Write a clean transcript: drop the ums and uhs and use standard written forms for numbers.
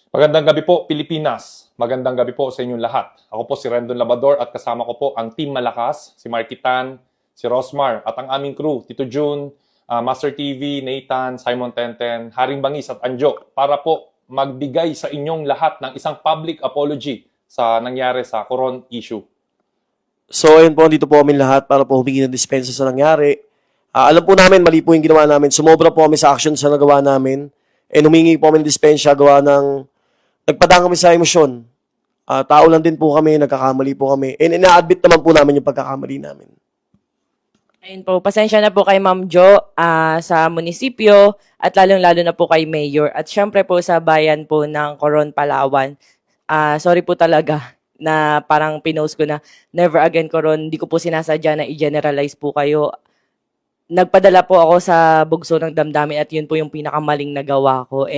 Magandang gabi po, Pilipinas. Magandang gabi po sa inyong lahat. Ako po si Rendon Labador at kasama ko po ang Team Malakas, si Marky Tan, si Rosmar, at ang aming crew, Tito June, Master TV, Nathan, Simon Tenten, Haring Bangis at Anjo, para po magbigay sa inyong lahat ng isang public apology sa nangyari sa Coron issue. So, ayun po, dito po kami lahat para po humingi ng dispensa sa nangyari. Alam po namin, mali po yung ginawa namin. Sumobra po kami sa action sa nagawa namin. And humingi po kami ng dispensa gawa ng nagpadang kami sa emosyon. Tao lang din po kami, nagkakamali po kami. And ina-admit naman po namin yung pagkakamali namin. Ayun po, pasensya na po kay Ma'am Jo sa munisipyo at lalong-lalo na po kay Mayor. At syempre po sa bayan po ng Coron, Palawan. Sorry po talaga na parang pinost ko na never again Coron. Hindi ko po sinasadya na i-generalize po kayo. Nagpadala po ako sa bugso ng damdamin at yun po yung pinakamaling nagawa ko.